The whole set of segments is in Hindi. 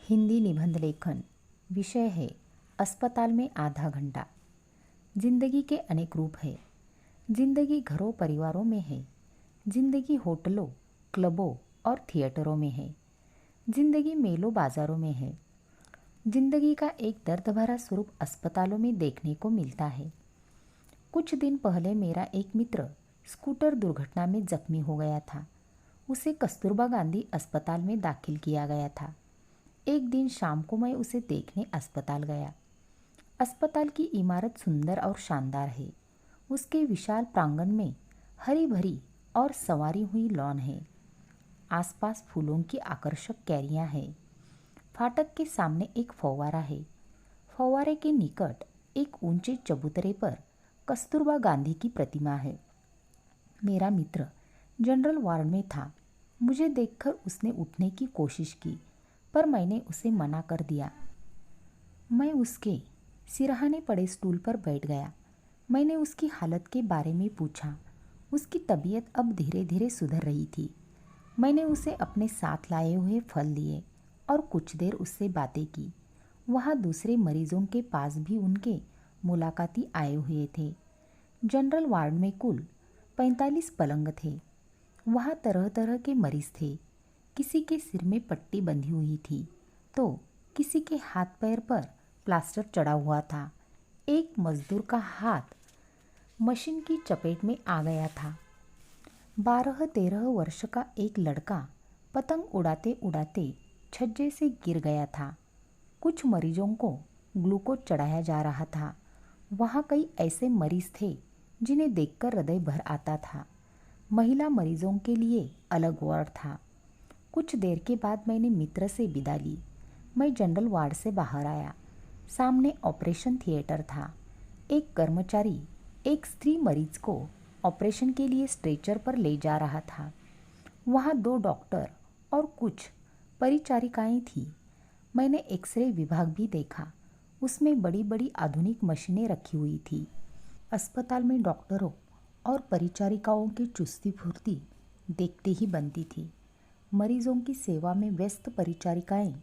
हिंदी निबंध लेखन। विषय है अस्पताल में आधा घंटा। जिंदगी के अनेक रूप है। जिंदगी घरों परिवारों में है। जिंदगी होटलों, क्लबों और थिएटरों में है। जिंदगी मेलों बाजारों में है। जिंदगी का एक दर्द भरा स्वरूप अस्पतालों में देखने को मिलता है। कुछ दिन पहले मेरा एक मित्र स्कूटर दुर्घटना में जख्मी हो गया था। उसे कस्तूरबा गांधी अस्पताल में दाखिल किया गया था। एक दिन शाम को मैं उसे देखने अस्पताल गया। अस्पताल की इमारत सुंदर और शानदार है। उसके विशाल प्रांगण में हरी भरी और संवारी हुई लॉन है। आसपास फूलों की आकर्षक क्यारियां हैं। फाटक के सामने एक फव्वारा है। फव्वारे के निकट एक ऊंचे चबूतरे पर कस्तूरबा गांधी की प्रतिमा है। मेरा मित्र जनरल वार्ड में था। मुझे देखकर उसने उठने की कोशिश की, पर मैंने उसे मना कर दिया। मैं उसके सिरहाने पड़े स्टूल पर बैठ गया। मैंने उसकी हालत के बारे में पूछा। उसकी तबीयत अब धीरे धीरे सुधर रही थी। मैंने उसे अपने साथ लाए हुए फल दिए और कुछ देर उससे बातें की। वहाँ दूसरे मरीजों के पास भी उनके मुलाकाती आए हुए थे। जनरल वार्ड में कुल 45 पलंग थे। वहाँ तरह तरह के मरीज थे। किसी के सिर में पट्टी बंधी हुई थी तो किसी के हाथ पैर पर प्लास्टर चढ़ा हुआ था। एक मजदूर का हाथ मशीन की चपेट में आ गया था। 12-13 वर्ष का एक लड़का पतंग उड़ाते उड़ाते छज्जे से गिर गया था। कुछ मरीजों को ग्लूकोज चढ़ाया जा रहा था। वहाँ कई ऐसे मरीज थे जिन्हें देखकर हृदय भर आता था। महिला मरीजों के लिए अलग वार्ड था। कुछ देर के बाद मैंने मित्र से विदा ली। मैं जनरल वार्ड से बाहर आया। सामने ऑपरेशन थिएटर था। एक कर्मचारी एक स्त्री मरीज को ऑपरेशन के लिए स्ट्रेचर पर ले जा रहा था। वहाँ 2 डॉक्टर और कुछ परिचारिकाएं थीं। मैंने एक्सरे विभाग भी देखा। उसमें बड़ी बड़ी आधुनिक मशीनें रखी हुई थी। अस्पताल में डॉक्टरों और परिचारिकाओं की चुस्ती फुर्ती देखते ही बनती थी। मरीजों की सेवा में व्यस्त परिचारिकाएं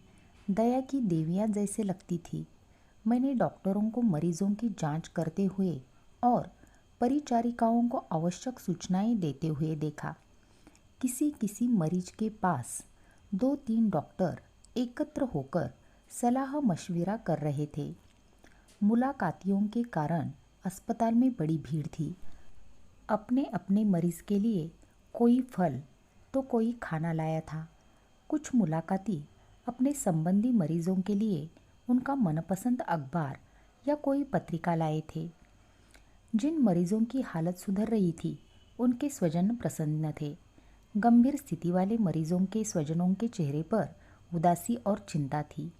दया की देवियां जैसे लगती थी। मैंने डॉक्टरों को मरीजों की जांच करते हुए और परिचारिकाओं को आवश्यक सूचनाएं देते हुए देखा। किसी किसी मरीज के पास 2-3 डॉक्टर एकत्र होकर सलाह मशविरा कर रहे थे। मुलाकातियों के कारण अस्पताल में बड़ी भीड़ थी। अपने अपने मरीज के लिए कोई फल तो कोई खाना लाया था। कुछ मुलाकाती अपने संबंधी मरीजों के लिए उनका मनपसंद अखबार या कोई पत्रिका लाए थे। जिन मरीजों की हालत सुधर रही थी उनके स्वजन प्रसन्न थे। गंभीर स्थिति वाले मरीजों के स्वजनों के चेहरे पर उदासी और चिंता थी।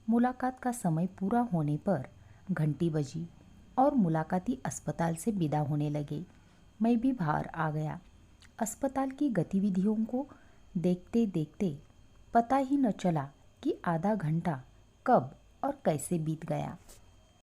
मुलाकात का समय पूरा होने पर घंटी बजी और मुलाकाती अस्पताल से विदा होने लगे। मैं भी बाहर आ गया। अस्पताल की गतिविधियों को देखते देखते पता ही न चला कि आधा घंटा कब और कैसे बीत गया।